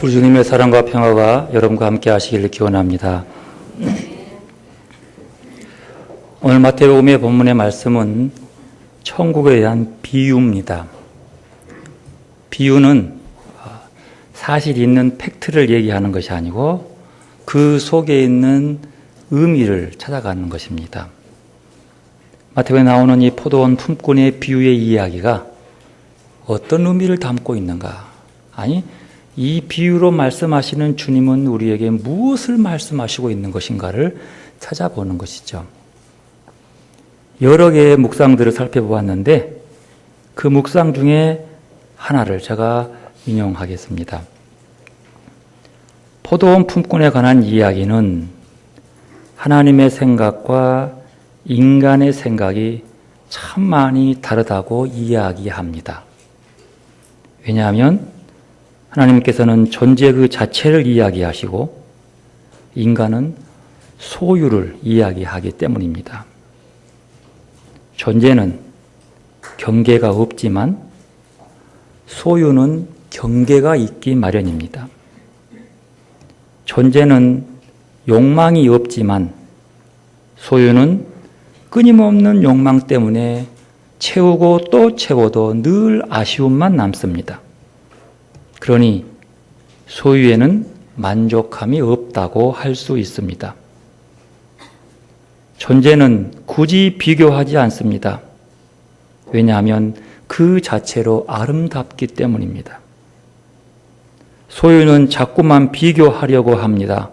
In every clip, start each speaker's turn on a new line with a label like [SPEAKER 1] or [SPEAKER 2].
[SPEAKER 1] 우리 주님의 사랑과 평화가 여러분과 함께 하시기를 기원합니다. 오늘 마태복음의 본문의 말씀은 천국에 대한 비유입니다. 비유는 사실 있는 팩트를 얘기하는 것이 아니고 그 속에 있는 의미를 찾아가는 것입니다. 마태복음에 나오는 이 포도원 품꾼의 비유의 이야기가 어떤 의미를 담고 있는가? 아니, 이 비유로 말씀하시는 주님은 우리에게 무엇을 말씀하시고 있는 것인가를 찾아보는 것이죠. 여러 개의 묵상들을 살펴보았는데 그 묵상 중에 하나를 제가 인용하겠습니다. 포도원 품꾼에 관한 이야기는 하나님의 생각과 인간의 생각이 참 많이 다르다고 이야기합니다. 왜냐하면 하나님께서는 존재 그 자체를 이야기하시고 인간은 소유를 이야기하기 때문입니다. 존재는 경계가 없지만 소유는 경계가 있기 마련입니다. 존재는 욕망이 없지만 소유는 끊임없는 욕망 때문에 채우고 또 채워도 늘 아쉬움만 남습니다. 그러니 소유에는 만족함이 없다고 할 수 있습니다. 존재는 굳이 비교하지 않습니다. 왜냐하면 그 자체로 아름답기 때문입니다. 소유는 자꾸만 비교하려고 합니다.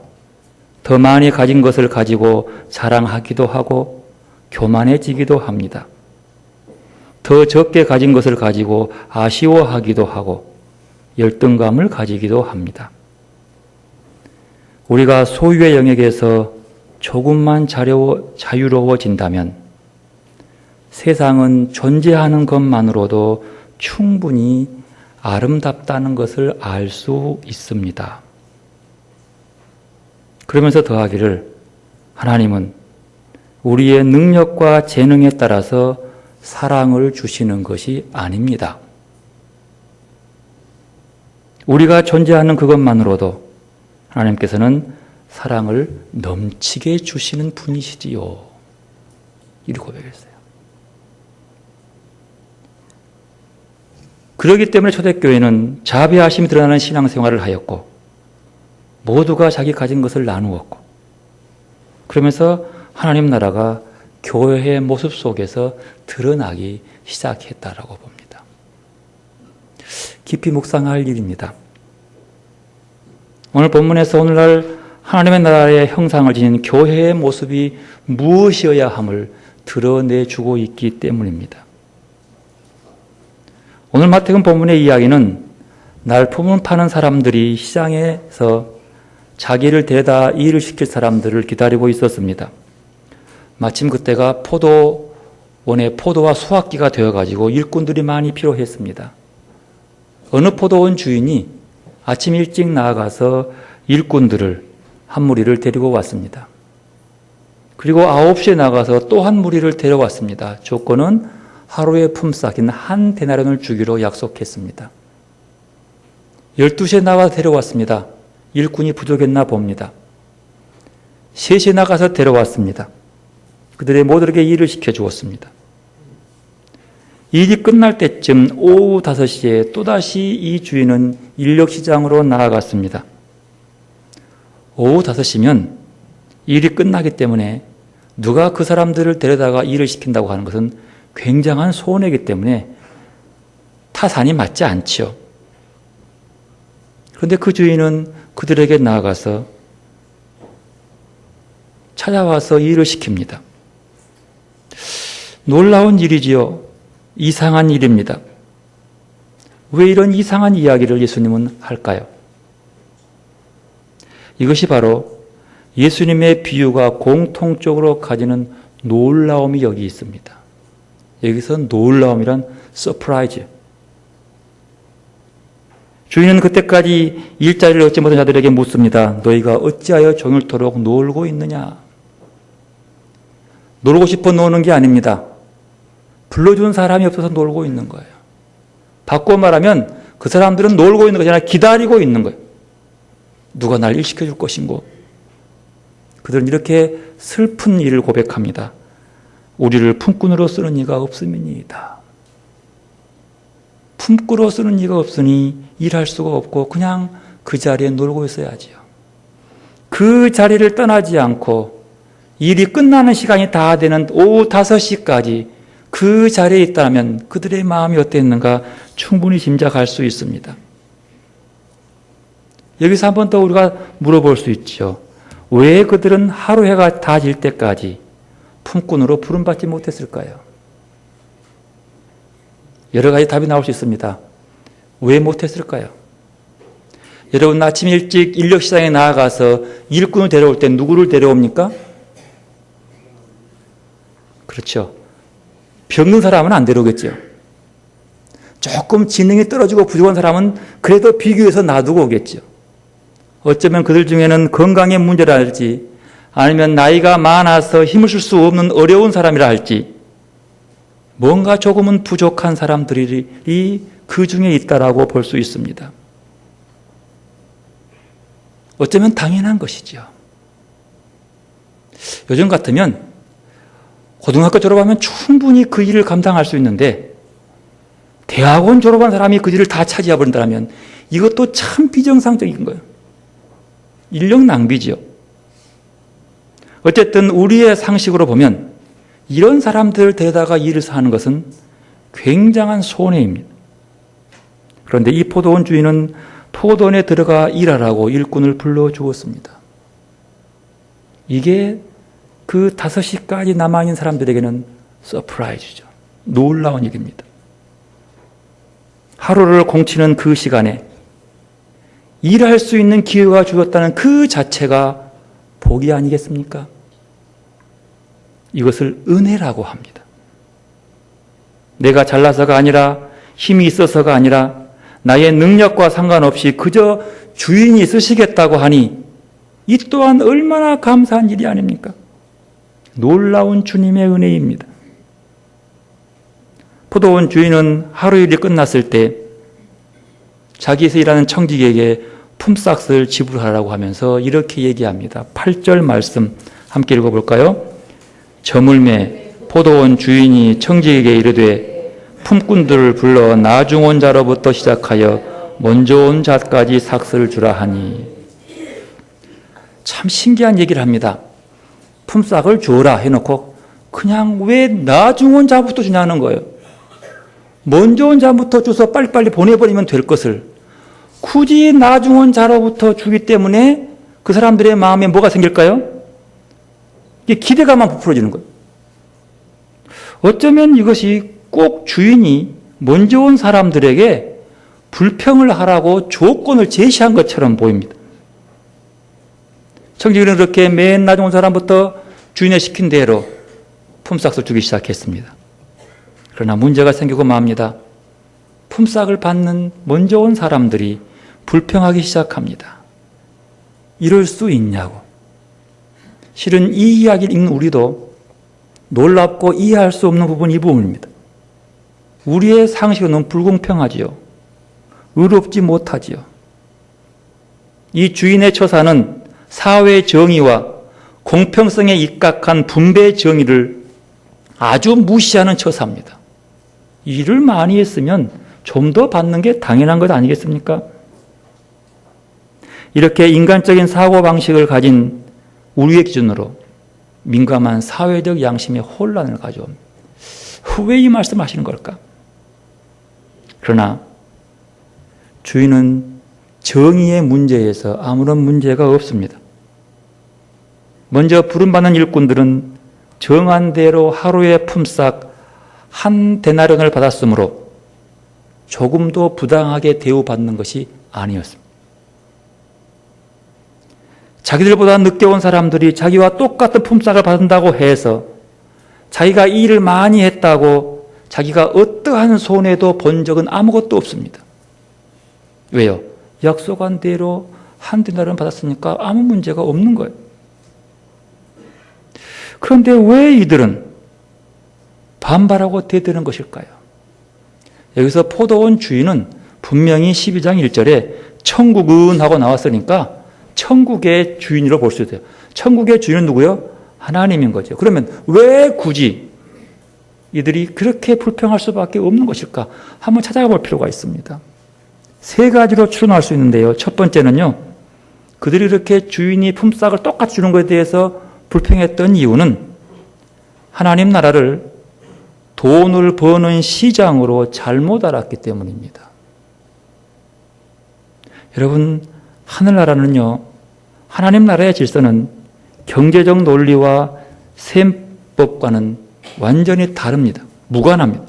[SPEAKER 1] 더 많이 가진 것을 가지고 자랑하기도 하고 교만해지기도 합니다. 더 적게 가진 것을 가지고 아쉬워하기도 하고 열등감을 가지기도 합니다. 우리가 소유의 영역에서 조금만 자유로워진다면 세상은 존재하는 것만으로도 충분히 아름답다는 것을 알 수 있습니다. 그러면서 더하기를 하나님은 우리의 능력과 재능에 따라서 사랑을 주시는 것이 아닙니다. 우리가 존재하는 그것만으로도 하나님께서는 사랑을 넘치게 주시는 분이시지요. 이렇게 고백했어요. 그렇기 때문에 초대교회는 자비하심이 드러나는 신앙생활을 하였고 모두가 자기 가진 것을 나누었고 그러면서 하나님 나라가 교회의 모습 속에서 드러나기 시작했다라고 봅니다. 깊이 묵상할 일입니다. 오늘 본문에서 오늘날 하나님의 나라의 형상을 지닌 교회의 모습이 무엇이어야 함을 드러내주고 있기 때문입니다. 오늘 마태복음 본문의 이야기는 날품을 파는 사람들이 시장에서 자기를 데려다 일을 시킬 사람들을 기다리고 있었습니다. 마침 그때가 포도원의 포도와 수확기가 되어가지고 일꾼들이 많이 필요했습니다. 어느 포도원 주인이 아침 일찍 나아가서 일꾼들을 한 무리를 데리고 왔습니다. 그리고 9시에 나가서 또 한 무리를 데려왔습니다. 조건은 하루의 품삯인 한 데나리온을 주기로 약속했습니다. 12시에 나가서 데려왔습니다. 일꾼이 부족했나 봅니다. 3시에 나가서 데려왔습니다. 그들의 모두에게 일을 시켜주었습니다. 일이 끝날 때쯤 오후 5시에 또다시 이 주인은 인력시장으로 나아갔습니다. 오후 5시면 일이 끝나기 때문에 누가 그 사람들을 데려다가 일을 시킨다고 하는 것은 굉장한 손해이기 때문에 타산이 맞지 않지요. 그런데 그 주인은 그들에게 나아가서 찾아와서 일을 시킵니다. 놀라운 일이지요. 이상한 일입니다. 왜 이런 이상한 이야기를 예수님은 할까요? 이것이 바로 예수님의 비유가 공통적으로 가지는 놀라움이 여기 있습니다. 여기서 놀라움이란 서프라이즈. 주인은 그때까지 일자리를 얻지 못한 자들에게 묻습니다. 너희가 어찌하여 종일토록 놀고 있느냐? 놀고 싶어 노는 게 아닙니다. 불러준 사람이 없어서 놀고 있는 거예요. 바꿔 말하면 그 사람들은 놀고 있는 것이 아니라 기다리고 있는 거예요. 누가 날 일시켜 줄 것인고. 그들은 이렇게 슬픈 일을 고백합니다. 우리를 품꾼으로 쓰는 이가 없음이니이다. 품꾼으로 쓰는 이가 없으니 일할 수가 없고 그냥 그 자리에 놀고 있어야지요. 그 자리를 떠나지 않고 일이 끝나는 시간이 다 되는 오후 5시까지 그 자리에 있다면 그들의 마음이 어땠는가 충분히 짐작할 수 있습니다. 여기서 한 번 더 우리가 물어볼 수 있죠. 왜 그들은 하루 해가 다 질 때까지 품꾼으로 부름받지 못했을까요? 여러 가지 답이 나올 수 있습니다. 왜 못했을까요? 여러분 아침 일찍 인력시장에 나아가서 일꾼을 데려올 때 누구를 데려옵니까? 그렇죠. 병든 사람은 안 데려오겠죠. 조금 지능이 떨어지고 부족한 사람은 그래도 비교해서 놔두고 오겠죠. 어쩌면 그들 중에는 건강의 문제라 할지 아니면 나이가 많아서 힘을 쓸 수 없는 어려운 사람이라 할지 뭔가 조금은 부족한 사람들이 그 중에 있다라고 볼 수 있습니다. 어쩌면 당연한 것이죠. 요즘 같으면 고등학교 졸업하면 충분히 그 일을 감당할 수 있는데 대학원 졸업한 사람이 그 일을 다 차지해 버린다면 이것도 참 비정상적인 거예요. 인력 낭비죠. 어쨌든 우리의 상식으로 보면 이런 사람들을 데려다가 일을 하는 것은 굉장한 손해입니다. 그런데 이 포도원 주인은 포도원에 들어가 일하라고 일꾼을 불러주었습니다. 이게 그 5시까지 남아있는 사람들에게는 서프라이즈죠. 놀라운 일입니다. 하루를 공치는 그 시간에 일할 수 있는 기회가 주었다는 그 자체가 복이 아니겠습니까? 이것을 은혜라고 합니다. 내가 잘나서가 아니라 힘이 있어서가 아니라 나의 능력과 상관없이 그저 주인이 쓰시겠다고 하니 이 또한 얼마나 감사한 일이 아닙니까? 놀라운 주님의 은혜입니다. 포도원 주인은 하루 일이 끝났을 때 자기에서 일하는 청직에게 품삯을 지불하라고 하면서 이렇게 얘기합니다. 8절 말씀 함께 읽어볼까요? 저물매 포도원 주인이 청직에게 이르되 품꾼들을 불러 나중 온 자로부터 시작하여 먼저 온 자까지 삭스를 주라 하니. 참 신기한 얘기를 합니다. 품삯을 주어라 해놓고 그냥 왜 나중 온 자부터 주냐는 거예요. 먼저 온 자부터 줘서 빨리빨리 보내버리면 될 것을 굳이 나중 온 자로부터 주기 때문에 그 사람들의 마음에 뭐가 생길까요? 이게 기대감만 부풀어지는 거예요. 어쩌면 이것이 꼭 주인이 먼저 온 사람들에게 불평을 하라고 조건을 제시한 것처럼 보입니다. 청지기는 그렇게 맨 나중 온 사람부터 주인의 시킨 대로 품삯을 주기 시작했습니다. 그러나 문제가 생기고 맙니다. 품삯을 받는 먼저 온 사람들이 불평하기 시작합니다. 이럴 수 있냐고. 실은 이 이야기를 읽는 우리도 놀랍고 이해할 수 없는 부분이 이 부분입니다. 우리의 상식은 너무 불공평하지요. 의롭지 못하지요. 이 주인의 처사는 사회 정의와 공평성에 입각한 분배 정의를 아주 무시하는 처사입니다. 일을 많이 했으면 좀 더 받는 게 당연한 것 아니겠습니까? 이렇게 인간적인 사고방식을 가진 우리의 기준으로 민감한 사회적 양심의 혼란을 가져옵니다. 왜 이 말씀을 하시는 걸까? 그러나 주인은 정의의 문제에서 아무런 문제가 없습니다. 먼저 부름받는 일꾼들은 정한 대로 하루의 품삯 한 데나리온을 받았으므로 조금도 부당하게 대우받는 것이 아니었습니다. 자기들보다 늦게 온 사람들이 자기와 똑같은 품삯을 받는다고 해서 자기가 이 일을 많이 했다고 자기가 어떠한 손해도 본 적은 아무것도 없습니다. 왜요? 약속한 대로 한 데나리온 받았으니까 아무 문제가 없는 거예요. 그런데 왜 이들은 반발하고 대드는 것일까요? 여기서 포도원 주인은 분명히 12장 1절에 천국은 하고 나왔으니까 천국의 주인으로 볼 수 있어요. 천국의 주인은 누구요? 하나님인 거죠. 그러면 왜 굳이 이들이 그렇게 불평할 수밖에 없는 것일까? 한번 찾아가 볼 필요가 있습니다. 세 가지로 추론할 수 있는데요. 첫 번째는요, 그들이 이렇게 주인이 품삯을 똑같이 주는 것에 대해서 불평했던 이유는 하나님 나라를 돈을 버는 시장으로 잘못 알았기 때문입니다. 여러분, 하늘나라는요, 하나님 나라의 질서는 경제적 논리와 셈법과는 완전히 다릅니다. 무관합니다.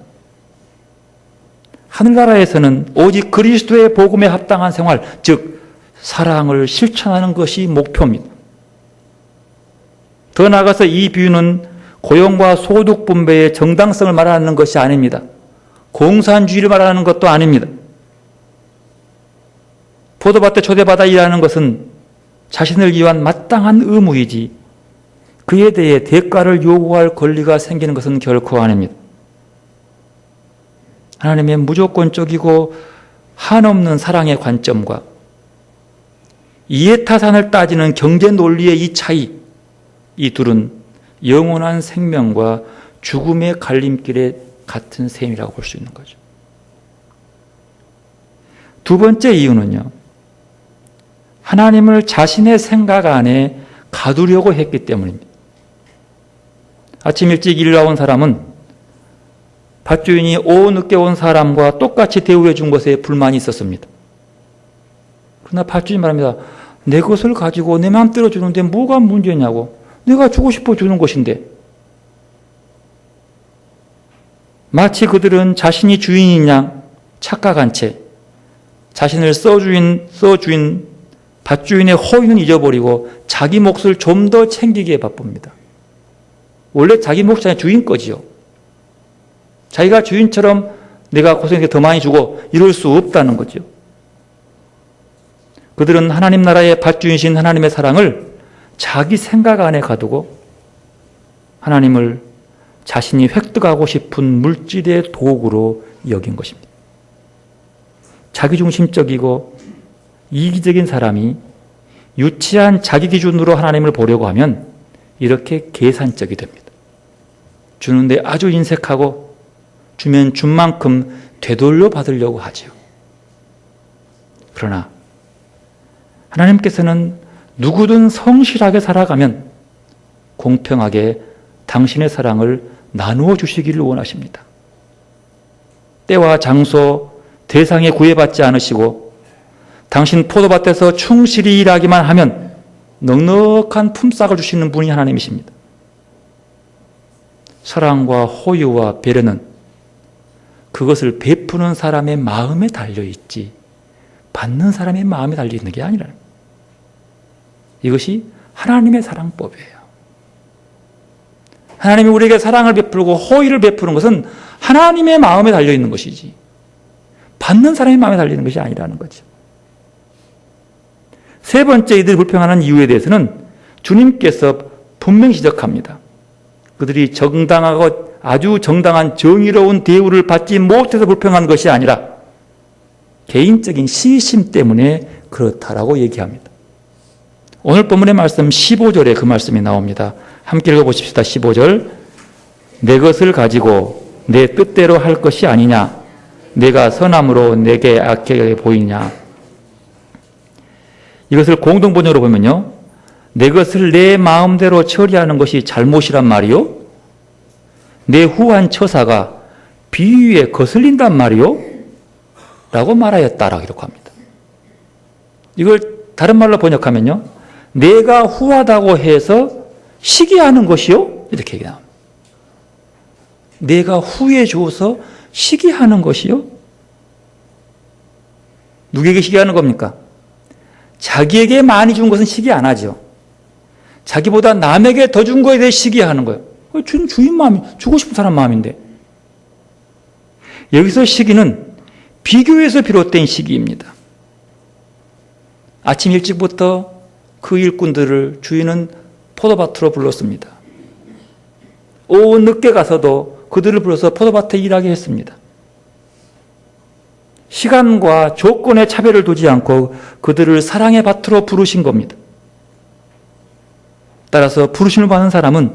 [SPEAKER 1] 하늘나라에서는 오직 그리스도의 복음에 합당한 생활, 즉 사랑을 실천하는 것이 목표입니다. 더 나아가서 이 비유는 고용과 소득 분배의 정당성을 말하는 것이 아닙니다. 공산주의를 말하는 것도 아닙니다. 포도밭에 초대받아 일하는 것은 자신을 위한 마땅한 의무이지 그에 대해 대가를 요구할 권리가 생기는 것은 결코 아닙니다. 하나님의 무조건적이고 한없는 사랑의 관점과 이해타산을 따지는 경제 논리의 이 차이, 이 둘은 영원한 생명과 죽음의 갈림길에 같은 셈이라고 볼 수 있는 거죠. 두 번째 이유는요, 하나님을 자신의 생각 안에 가두려고 했기 때문입니다. 아침 일찍 일 나온 사람은 밭주인이 오후 늦게 온 사람과 똑같이 대우해 준 것에 불만이 있었습니다. 그러나 밭주인이 말합니다. 내 것을 가지고 내 마음대로 주는데 뭐가 문제냐고. 내가 주고 싶어 주는 것인데. 마치 그들은 자신이 주인인 양 착각한 채 자신을 써주인 밭주인의 호의는 잊어버리고 자기 몫을 좀 더 챙기기에 바쁩니다. 원래 자기 몫이 아니라 주인 거지요. 자기가 주인처럼 내가 고생해서 더 많이 주고 이럴 수 없다는 거죠. 그들은 하나님 나라의 밭주인이신 하나님의 사랑을 자기 생각 안에 가두고 하나님을 자신이 획득하고 싶은 물질의 도구로 여긴 것입니다. 자기중심적이고 이기적인 사람이 유치한 자기 기준으로 하나님을 보려고 하면 이렇게 계산적이 됩니다. 주는데 아주 인색하고 주면 준 만큼 되돌려 받으려고 하죠. 그러나 하나님께서는 누구든 성실하게 살아가면 공평하게 당신의 사랑을 나누어 주시기를 원하십니다. 때와 장소, 대상에 구애받지 않으시고 당신 포도밭에서 충실히 일하기만 하면 넉넉한 품삯을 주시는 분이 하나님이십니다. 사랑과 호유와 배려는 그것을 베푸는 사람의 마음에 달려있지 받는 사람의 마음에 달려있는 게 아니라는 거예요. 이것이 하나님의 사랑법이에요. 하나님이 우리에게 사랑을 베풀고 호의를 베푸는 것은 하나님의 마음에 달려있는 것이지 받는 사람의 마음에 달려있는 것이 아니라는 거죠. 세 번째 이들이 불평하는 이유에 대해서는 주님께서 분명히 지적합니다. 그들이 정당하고 아주 정당한 정의로운 대우를 받지 못해서 불평한 것이 아니라 개인적인 시심 때문에 그렇다라고 얘기합니다. 오늘 본문의 말씀 15절에 그 말씀이 나옵니다. 함께 읽어보십시다. 15절. 내 것을 가지고 내 뜻대로 할 것이 아니냐. 내가 선함으로 내게 악하게 보이냐. 이것을 공동번역으로 보면요. 내 것을 내 마음대로 처리하는 것이 잘못이란 말이요. 내 후한 처사가 비위에 거슬린단 말이요. 라고 말하였다라고 기록합니다. 이걸 다른 말로 번역하면요. 내가 후하다고 해서 시기하는 것이요. 이렇게 얘기합니다. 내가 후해 줘서 시기하는 것이요. 누구에게 시기하는 겁니까? 자기에게 많이 준 것은 시기 안 하죠. 자기보다 남에게 더 준 거에 대해 시기하는 거예요. 주인 마음이, 주고 싶은 사람 마음인데. 여기서 시기는 비교에서 비롯된 시기입니다. 아침 일찍부터 그 일꾼들을 주인은 포도밭으로 불렀습니다. 오후 늦게 가서도 그들을 불러서 포도밭에 일하게 했습니다. 시간과 조건의 차별을 두지 않고 그들을 사랑의 밭으로 부르신 겁니다. 따라서 부르심을 받는 사람은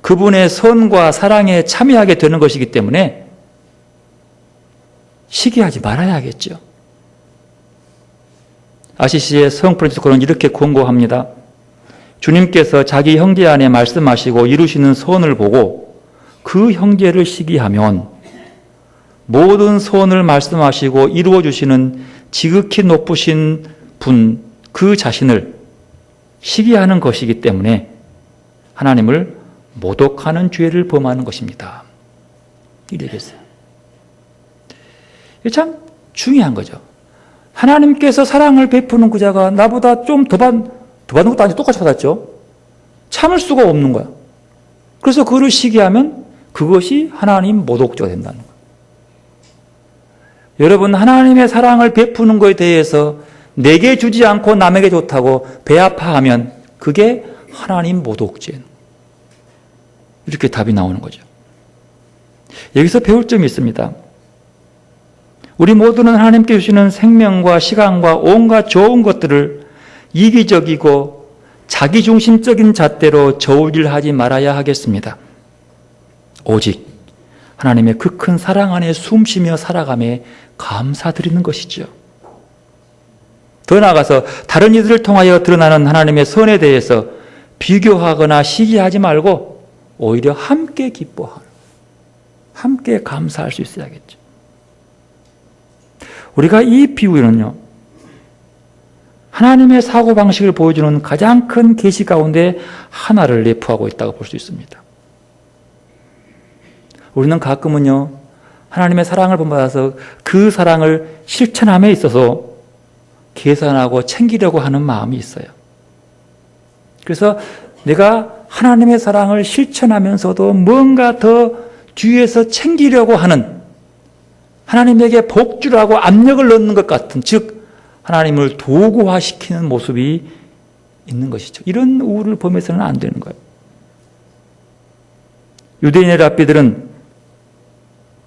[SPEAKER 1] 그분의 선과 사랑에 참여하게 되는 것이기 때문에 시기하지 말아야겠죠. 아시시의 성 프란치스코는 이렇게 권고합니다. 주님께서 자기 형제 안에 말씀하시고 이루시는 소원을 보고 그 형제를 시기하면 모든 소원을 말씀하시고 이루어 주시는 지극히 높으신 분 그 자신을 시기하는 것이기 때문에 하나님을 모독하는 죄를 범하는 것입니다. 이래겠어요. 이게 참 중요한 거죠. 하나님께서 사랑을 베푸는 그 자가 나보다 좀 더 받는 것도 아니고 똑같이 받았죠. 참을 수가 없는 거야. 그래서 그를 시기하면 그것이 하나님 모독죄가 된다는 거예요. 여러분, 하나님의 사랑을 베푸는 것에 대해서 내게 주지 않고 남에게 좋다고 배아파하면 그게 하나님 모독죄예요. 이렇게 답이 나오는 거죠. 여기서 배울 점이 있습니다. 우리 모두는 하나님께 주시는 생명과 시간과 온갖 좋은 것들을 이기적이고 자기중심적인 잣대로 저울질하지 말아야 하겠습니다. 오직 하나님의 그 큰 사랑 안에 숨쉬며 살아감에 감사드리는 것이죠. 더 나아가서 다른 이들을 통하여 드러나는 하나님의 선에 대해서 비교하거나 시기하지 말고 오히려 함께 기뻐하고 함께 감사할 수 있어야겠죠. 우리가 이 비유에는요, 하나님의 사고방식을 보여주는 가장 큰 계시 가운데 하나를 내포하고 있다고 볼 수 있습니다. 우리는 가끔은요, 하나님의 사랑을 본받아서 그 사랑을 실천함에 있어서 계산하고 챙기려고 하는 마음이 있어요. 그래서 내가 하나님의 사랑을 실천하면서도 뭔가 더 뒤에서 챙기려고 하는, 하나님에게 복주라고 압력을 넣는 것 같은, 즉 하나님을 도구화시키는 모습이 있는 것이죠. 이런 우를 범해서는 안 되는 거예요. 유대인의 랍비들은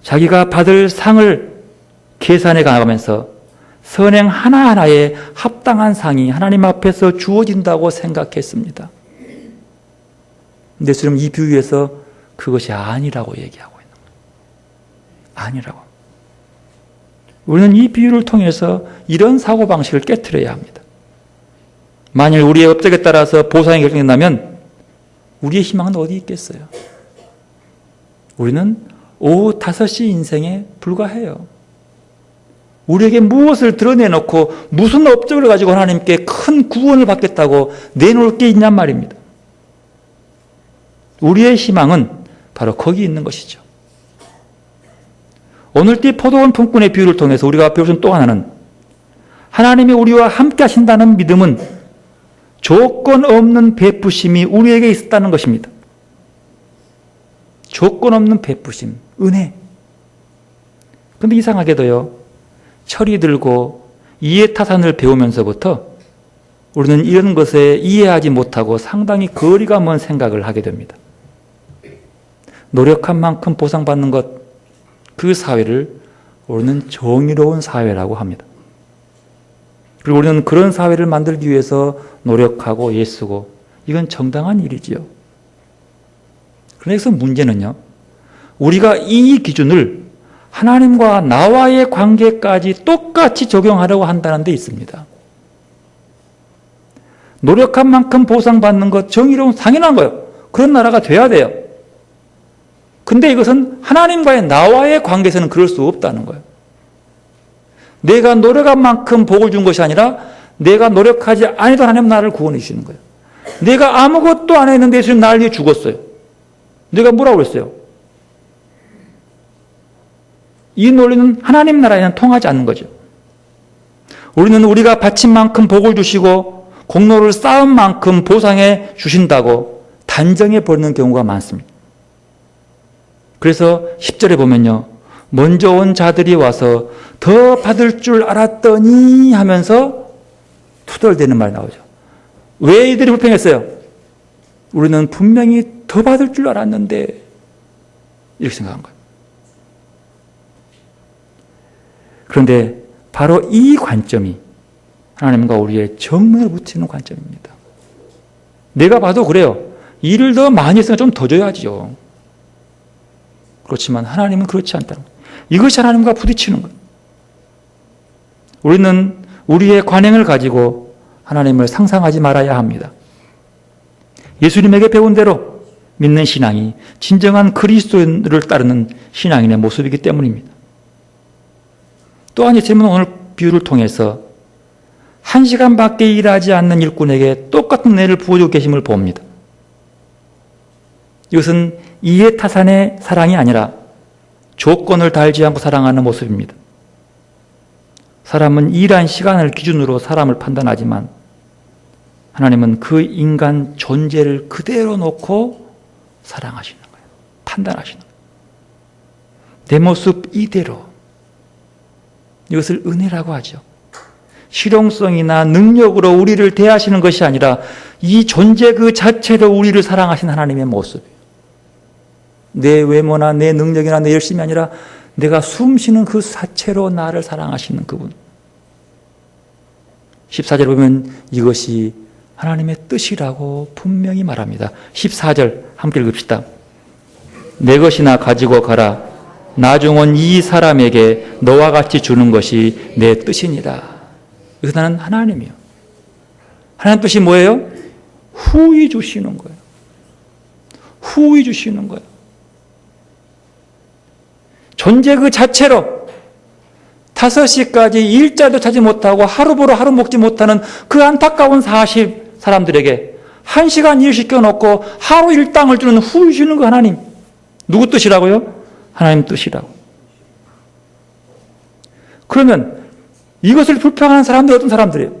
[SPEAKER 1] 자기가 받을 상을 계산해 가면서 선행 하나하나에 합당한 상이 하나님 앞에서 주어진다고 생각했습니다. 근데 지금 이 비유에서 그것이 아니라고 얘기하고 있는 거예요. 아니라고. 우리는 이 비유를 통해서 이런 사고방식을 깨트려야 합니다. 만일 우리의 업적에 따라서 보상이 결정된다면 우리의 희망은 어디 있겠어요? 우리는 오후 5시 인생에 불과해요. 우리에게 무엇을 드러내놓고 무슨 업적을 가지고 하나님께 큰 구원을 받겠다고 내놓을 게 있냔 말입니다. 우리의 희망은 바로 거기 있는 것이죠. 오늘띠 포도원 품꾼의 비유를 통해서 우리가 배울 수 있는 또 하나는 하나님이 우리와 함께 하신다는 믿음은 조건 없는 베푸심이 우리에게 있었다는 것입니다. 조건 없는 베푸심, 은혜. 그런데 이상하게도요, 철이 들고 이해타산을 배우면서부터 우리는 이런 것에 이해하지 못하고 상당히 거리가 먼 생각을 하게 됩니다. 노력한 만큼 보상받는 것, 그 사회를 우리는 정의로운 사회라고 합니다. 그리고 우리는 그런 사회를 만들기 위해서 노력하고 애쓰고 이건 정당한 일이지요. 그래서 문제는요, 우리가 이 기준을 하나님과 나와의 관계까지 똑같이 적용하려고 한다는 데 있습니다. 노력한 만큼 보상받는 것 정의로운 당연한 거예요. 그런 나라가 돼야 돼요. 근데 이것은 하나님과의 나와의 관계에서는 그럴 수 없다는 거예요. 내가 노력한 만큼 복을 준 것이 아니라 내가 노력하지 않아도 하나님 나를 구원해 주시는 거예요. 내가 아무것도 안 했는데 예수님 나를 위해 죽었어요. 내가 뭐라고 그랬어요? 이 논리는 하나님 나라에는 통하지 않는 거죠. 우리는 우리가 바친 만큼 복을 주시고 공로를 쌓은 만큼 보상해 주신다고 단정해 버리는 경우가 많습니다. 그래서 10절에 보면요, 먼저 온 자들이 와서 더 받을 줄 알았더니 하면서 투덜대는 말이 나오죠. 왜 이들이 불평했어요? 우리는 분명히 더 받을 줄 알았는데, 이렇게 생각한 거예요. 그런데 바로 이 관점이 하나님과 우리의 정면을 붙이는 관점입니다. 내가 봐도 그래요. 일을 더 많이 했으면 좀 더 줘야죠. 그렇지만 하나님은 그렇지 않다는 거예요. 이것이 하나님과 부딪히는 거예요. 우리는 우리의 관행을 가지고 하나님을 상상하지 말아야 합니다. 예수님에게 배운 대로 믿는 신앙이 진정한 그리스도를 따르는 신앙인의 모습이기 때문입니다. 또한 예수님은 오늘 비유를 통해서 1시간밖에 일하지 않는 일꾼에게 똑같은 은혜를 부어주고 계심을 봅니다. 이것은 이해타산의 사랑이 아니라 조건을 달지 않고 사랑하는 모습입니다. 사람은 일한 시간을 기준으로 사람을 판단하지만 하나님은 그 인간 존재를 그대로 놓고 사랑하시는 거예요. 판단하시는 거예요. 내 모습 이대로. 이것을 은혜라고 하죠. 실용성이나 능력으로 우리를 대하시는 것이 아니라 이 존재 그 자체로 우리를 사랑하신 하나님의 모습이에요. 내 외모나 내 능력이나 내 열심이 아니라 내가 숨쉬는 그 자체로 나를 사랑하시는 그분. 14절 보면 이것이 하나님의 뜻이라고 분명히 말합니다. 14절 함께 읽읍시다. 내 것이나 가지고 가라. 나중은 이 사람에게 너와 같이 주는 것이 내 뜻이니라. 그래서 나는 하나님이요. 하나님 뜻이 뭐예요? 후히 주시는 거예요. 후히 주시는 거예요. 존재 그 자체로 5시까지 일자도 찾지 못하고 하루 보러 하루 먹지 못하는 그 안타까운 40사람들에게 1시간 일 시켜놓고 하루 일당을 주는 후히 주는 거 하나님. 누구 뜻이라고요? 하나님 뜻이라고. 그러면 이것을 불평하는 사람들이 어떤 사람들이에요?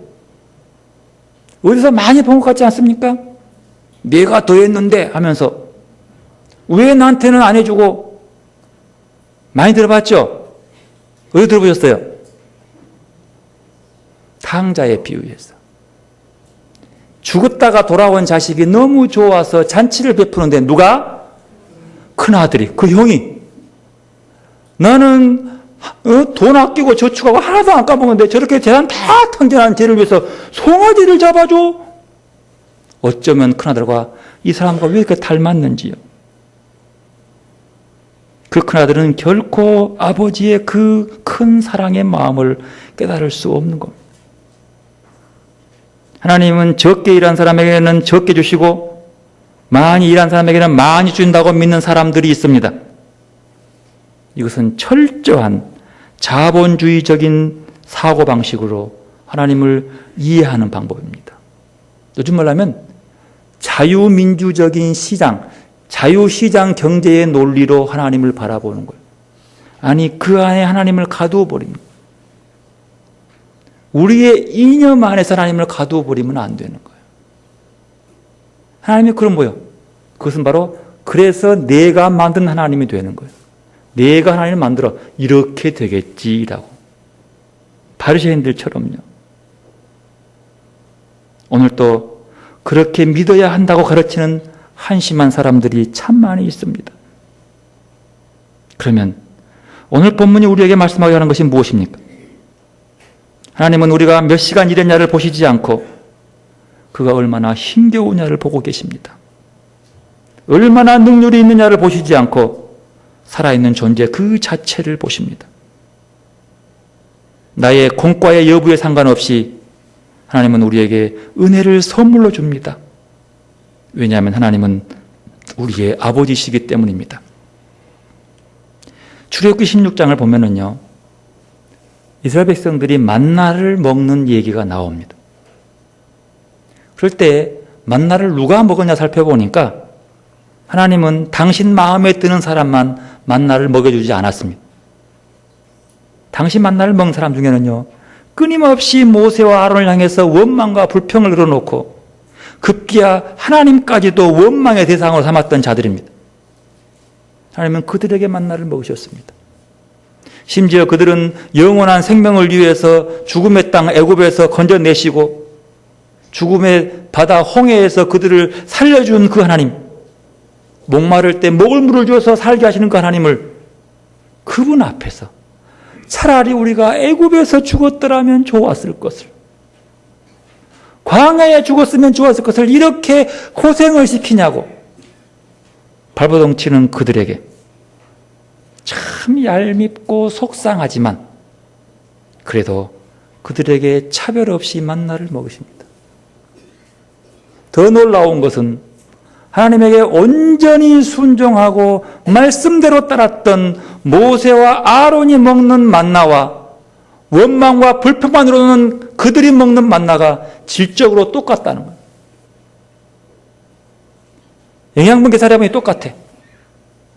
[SPEAKER 1] 어디서 많이 본 것 같지 않습니까? 내가 더 했는데 하면서 왜 나한테는 안 해주고 많이 들어봤죠? 어디 들어보셨어요? 탕자의 비유에서 죽었다가 돌아온 자식이 너무 좋아서 잔치를 베푸는데 누가? 큰아들이, 그 형이 나는 돈 아끼고 저축하고 하나도 안 까먹었는데 저렇게 재산 다 탕진하는 죄를 위해서 송아지를 잡아줘. 어쩌면 큰아들과 이 사람과 왜 이렇게 닮았는지요. 그 큰아들은 결코 아버지의 그 큰 사랑의 마음을 깨달을 수 없는 겁니다. 하나님은 적게 일한 사람에게는 적게 주시고 많이 일한 사람에게는 많이 준다고 믿는 사람들이 있습니다. 이것은 철저한 자본주의적인 사고방식으로 하나님을 이해하는 방법입니다. 요즘 말하면 자유민주적인 시장, 자유시장 경제의 논리로 하나님을 바라보는 거예요. 아니, 그 안에 하나님을 가두어 버립니다. 우리의 이념 안에서 하나님을 가두어 버리면 안 되는 거예요. 하나님이 그럼 뭐예요? 그것은 바로 그래서 내가 만든 하나님이 되는 거예요. 내가 하나님을 만들어 이렇게 되겠지라고. 바리새인들처럼요. 오늘 또 그렇게 믿어야 한다고 가르치는 한심한 사람들이 참 많이 있습니다. 그러면 오늘 본문이 우리에게 말씀하게 하는 것이 무엇입니까? 하나님은 우리가 몇 시간 일했냐를 보시지 않고 그가 얼마나 힘겨우냐를 보고 계십니다. 얼마나 능률이 있느냐를 보시지 않고 살아있는 존재 그 자체를 보십니다. 나의 공과의 여부에 상관없이 하나님은 우리에게 은혜를 선물로 줍니다. 왜냐하면 하나님은 우리의 아버지시기 때문입니다. 출애굽기 16장을 보면은요, 이스라엘 백성들이 만나를 먹는 얘기가 나옵니다. 그럴 때 만나를 누가 먹었냐 살펴보니까 하나님은 당신 마음에 드는 사람만 만나를 먹여주지 않았습니다. 당신 만나를 먹은 사람 중에는요, 끊임없이 모세와 아론을 향해서 원망과 불평을 늘어놓고 급기야 하나님까지도 원망의 대상으로 삼았던 자들입니다. 하나님은 그들에게 만나를 먹으셨습니다. 심지어 그들은 영원한 생명을 위해서 죽음의 땅 애굽에서 건져내시고 죽음의 바다 홍해에서 그들을 살려준 그 하나님, 목마를 때 먹을 물을 주어서 살게 하시는 그 하나님을 그분 앞에서 차라리 우리가 애굽에서 죽었더라면 좋았을 것을, 광야에 죽었으면 좋았을 것을 이렇게 고생을 시키냐고 발버둥치는 그들에게 참 얄밉고 속상하지만 그래도 그들에게 차별 없이 만나를 먹으십니다. 더 놀라운 것은 하나님에게 온전히 순종하고 말씀대로 따랐던 모세와 아론이 먹는 만나와 원망과 불평만으로는 그들이 먹는 만나가 질적으로 똑같다는 거예요. 영양분 계산해보니 똑같아.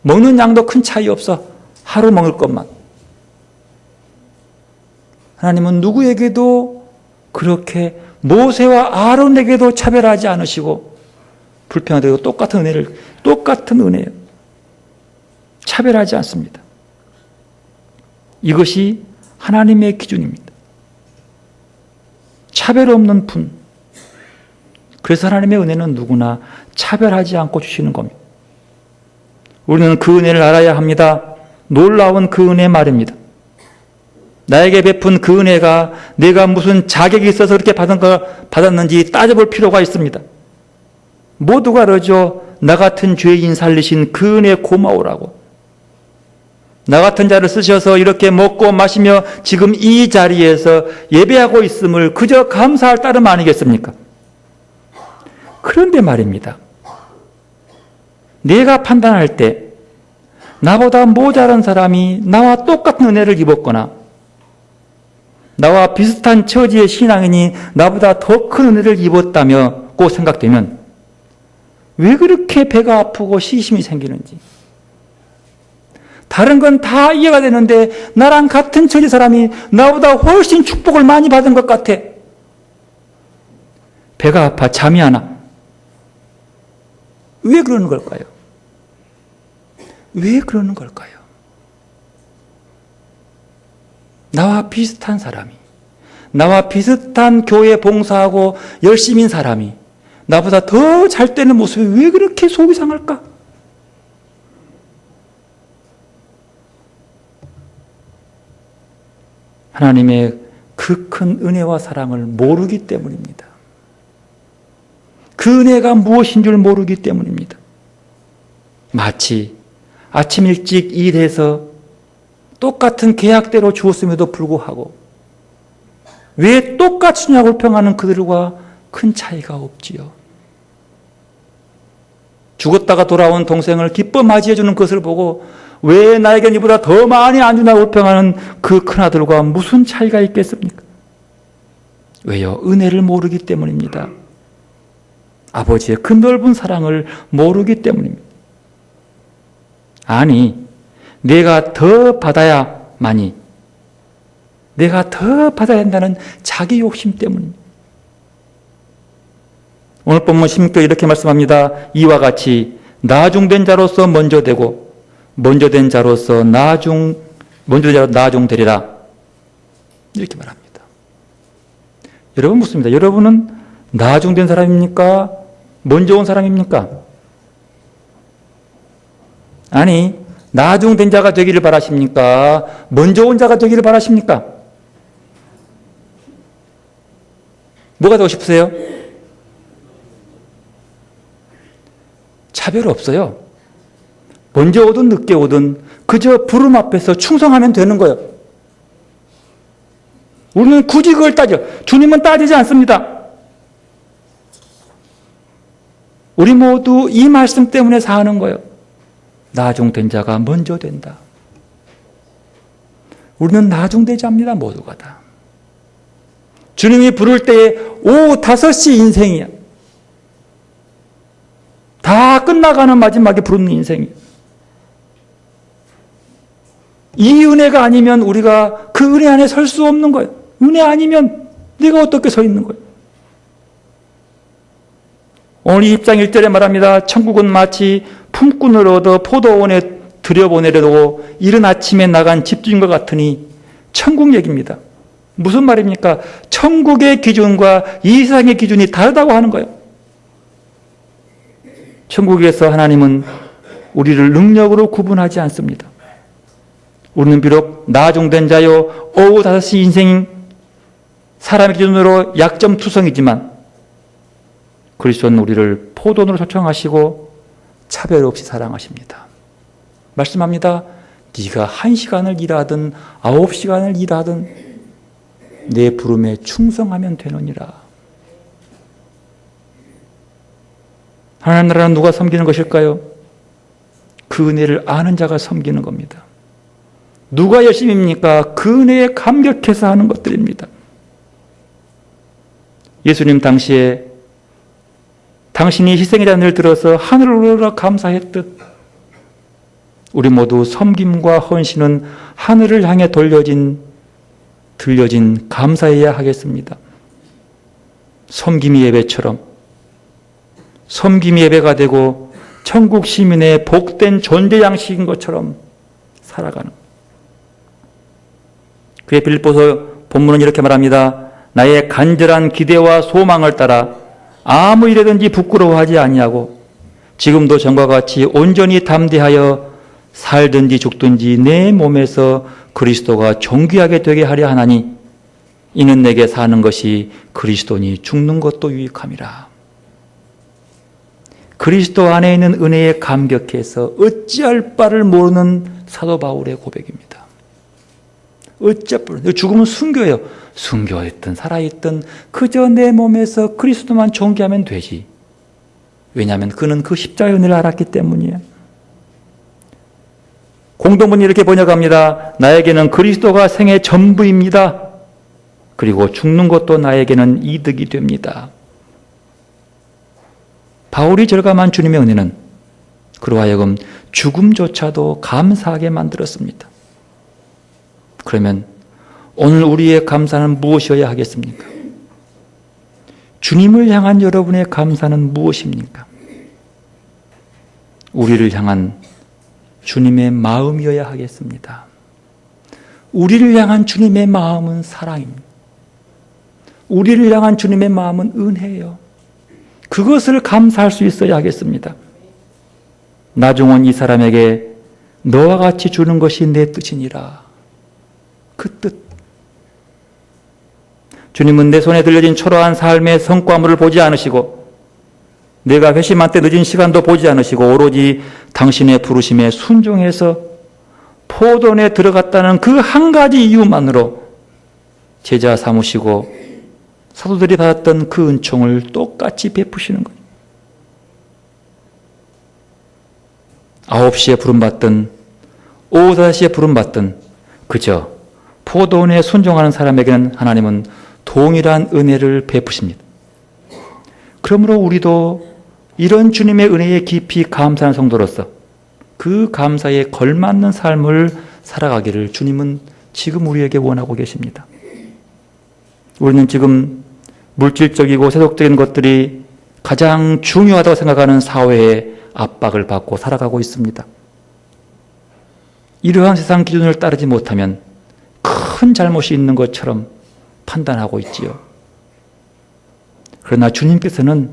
[SPEAKER 1] 먹는 양도 큰 차이 없어. 하루 먹을 것만. 하나님은 누구에게도 그렇게 모세와 아론에게도 차별하지 않으시고 불평하되고 똑같은 은혜예요. 차별하지 않습니다. 이것이 하나님의 기준입니다. 차별 없는 분. 그래서 하나님의 은혜는 누구나 차별하지 않고 주시는 겁니다. 우리는 그 은혜를 알아야 합니다. 놀라운 그 은혜 말입니다. 나에게 베푼 그 은혜가 내가 무슨 자격이 있어서 그렇게 받았는지 따져볼 필요가 있습니다. 모두가 그러죠. 나 같은 죄인 살리신 그 은혜 고마우라고. 나 같은 자를 쓰셔서 이렇게 먹고 마시며 지금 이 자리에서 예배하고 있음을 그저 감사할 따름 아니겠습니까? 그런데 말입니다. 내가 판단할 때 나보다 모자란 사람이 나와 똑같은 은혜를 입었거나 나와 비슷한 처지의 신앙인이 나보다 더 큰 은혜를 입었다고 생각되면 왜 그렇게 배가 아프고 시심이 생기는지, 다른 건 다 이해가 되는데 나랑 같은 처지 사람이 나보다 훨씬 축복을 많이 받은 것 같아. 배가 아파 잠이 안 와. 왜 그러는 걸까요? 왜 그러는 걸까요? 나와 비슷한 사람이, 나와 비슷한 교회 봉사하고 열심인 사람이 나보다 더 잘 되는 모습이 왜 그렇게 속이 상할까? 하나님의 그 큰 은혜와 사랑을 모르기 때문입니다. 그 은혜가 무엇인 줄 모르기 때문입니다. 마치 아침 일찍 일해서 똑같은 계약대로 주었음에도 불구하고 왜 똑같으냐고 평하는 그들과 큰 차이가 없지요. 죽었다가 돌아온 동생을 기뻐 맞이해주는 것을 보고 왜 나에겐 이보다 더 많이 안 주냐고 평하는 그 큰아들과 무슨 차이가 있겠습니까? 왜요? 은혜를 모르기 때문입니다. 아버지의 그 넓은 사랑을 모르기 때문입니다. 아니, 내가 더 받아야만이, 내가 더 받아야 한다는 자기 욕심 때문입니다. 오늘 본문 16절 이렇게 말씀합니다. 이와 같이 나중된 자로서 먼저 되고 먼저 된 자로서 나중되리라. 이렇게 말합니다. 여러분 묻습니다. 여러분은 나중된 사람입니까? 먼저 온 사람입니까? 아니, 나중된 자가 되기를 바라십니까? 먼저 온 자가 되기를 바라십니까? 뭐가 되고 싶으세요? 차별 없어요. 먼저 오든 늦게 오든 그저 부름 앞에서 충성하면 되는 거예요. 우리는 굳이 그걸 따져. 주님은 따지지 않습니다. 우리 모두 이 말씀 때문에 사는 거예요. 나중된 자가 먼저 된다. 우리는 나중되지 않습니다. 모두가 다. 주님이 부를 때에 오후 5시 인생이야. 다 끝나가는 마지막에 부르는 인생이야. 이 은혜가 아니면 우리가 그 은혜 안에 설 수 없는 거예요. 은혜 아니면 내가 어떻게 서 있는 거예요? 오늘 2장 1절에 말합니다. 천국은 마치 품꾼을 얻어 포도원에 들여보내려고 이른 아침에 나간 집주인과 같으니 천국 얘기입니다. 무슨 말입니까? 천국의 기준과 이 세상의 기준이 다르다고 하는 거예요. 천국에서 하나님은 우리를 능력으로 구분하지 않습니다. 우리는 비록 나중된 자요, 오후 5시 인생 사람의 기준으로 약점투성이지만 그리스도는 우리를 포도원으로 초청하시고 차별 없이 사랑하십니다. 말씀합니다. 네가 1시간을 일하든 9시간을 일하든 내 부름에 충성하면 되느니라. 하나님 나라는 누가 섬기는 것일까요? 그 은혜를 아는 자가 섬기는 겁니다. 누가 열심입니까? 그 은혜에 감격해서 하는 것들입니다. 예수님 당시에 당신이 희생이라는 일을 들어서 하늘을 우러러 감사했듯 우리 모두 섬김과 헌신은 하늘을 향해 들려진 감사해야 하겠습니다. 섬김이 예배처럼 섬김이 예배가 되고 천국 시민의 복된 존재 양식인 것처럼 살아가는. 그의 빌립보서 본문은 이렇게 말합니다. 나의 간절한 기대와 소망을 따라 아무 일에든지 부끄러워하지 아니하고 지금도 전과 같이 온전히 담대하여 살든지 죽든지 내 몸에서 그리스도가 존귀하게 되게 하려 하나니 이는 내게 사는 것이 그리스도니 죽는 것도 유익함이라. 그리스도 안에 있는 은혜에 감격해서 어찌할 바를 모르는 사도 바울의 고백입니다. 어찌할 바를, 죽음은 순교예요. 순교했든 살아있든 그저 내 몸에서 그리스도만 존귀하면 되지. 왜냐하면 그는 그 십자가의 은혜를 알았기 때문이에요. 공동문이 이렇게 번역합니다. 나에게는 그리스도가 생의 전부입니다. 그리고 죽는 것도 나에게는 이득이 됩니다. 바울이 절감한 주님의 은혜는 그로 하여금 죽음조차도 감사하게 만들었습니다. 그러면 오늘 우리의 감사는 무엇이어야 하겠습니까? 주님을 향한 여러분의 감사는 무엇입니까? 우리를 향한 주님의 마음이어야 하겠습니다. 우리를 향한 주님의 마음은 사랑입니다. 우리를 향한 주님의 마음은 은혜예요. 그것을 감사할 수 있어야 하겠습니다. 나중은 이 사람에게 너와 같이 주는 것이 내 뜻이니라. 그 뜻. 주님은 내 손에 들려진 초라한 삶의 성과물을 보지 않으시고 내가 회심한 때 늦은 시간도 보지 않으시고 오로지 당신의 부르심에 순종해서 포도원에 들어갔다는 그 한 가지 이유만으로 제자 삼으시고 사도들이 받았던 그 은총을 똑같이 베푸시는 거예요. 9시에 부름받든 오후 5시에 부름받든 그저 포도원에 순종하는 사람에게는 하나님은 동일한 은혜를 베푸십니다. 그러므로 우리도 이런 주님의 은혜에 깊이 감사하는 성도로서 그 감사에 걸맞는 삶을 살아가기를 주님은 지금 우리에게 원하고 계십니다. 우리는 지금 물질적이고 세속적인 것들이 가장 중요하다고 생각하는 사회의 압박을 받고 살아가고 있습니다. 이러한 세상 기준을 따르지 못하면 큰 잘못이 있는 것처럼 판단하고 있지요. 그러나 주님께서는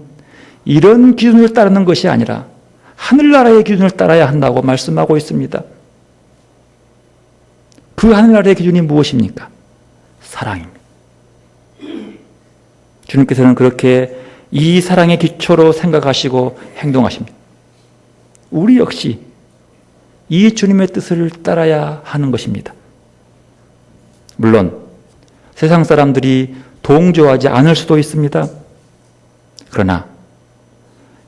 [SPEAKER 1] 이런 기준을 따르는 것이 아니라 하늘나라의 기준을 따라야 한다고 말씀하고 있습니다. 그 하늘나라의 기준이 무엇입니까? 사랑입니다. 주님께서는 그렇게 이 사랑의 기초로 생각하시고 행동하십니다. 우리 역시 이 주님의 뜻을 따라야 하는 것입니다. 물론 세상 사람들이 동조하지 않을 수도 있습니다. 그러나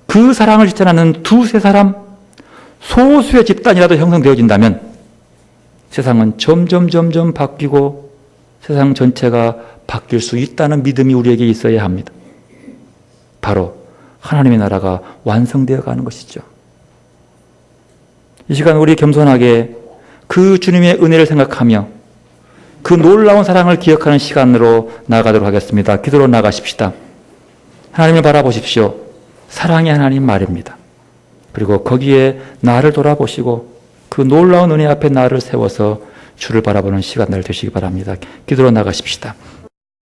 [SPEAKER 1] 그 사랑을 실천하는 두세 사람, 소수의 집단이라도 형성되어진다면 세상은 점점 바뀌고 세상 전체가 바뀔 수 있다는 믿음이 우리에게 있어야 합니다. 바로 하나님의 나라가 완성되어 가는 것이죠. 이 시간 우리 겸손하게 그 주님의 은혜를 생각하며 그 놀라운 사랑을 기억하는 시간으로 나아가도록 하겠습니다. 기도로 나가십시다. 하나님을 바라보십시오. 사랑의 하나님 말입니다. 그리고 거기에 나를 돌아보시고 그 놀라운 은혜 앞에 나를 세워서 주를 바라보는 시간 날 되시기 바랍니다. 기도로 나가십시다.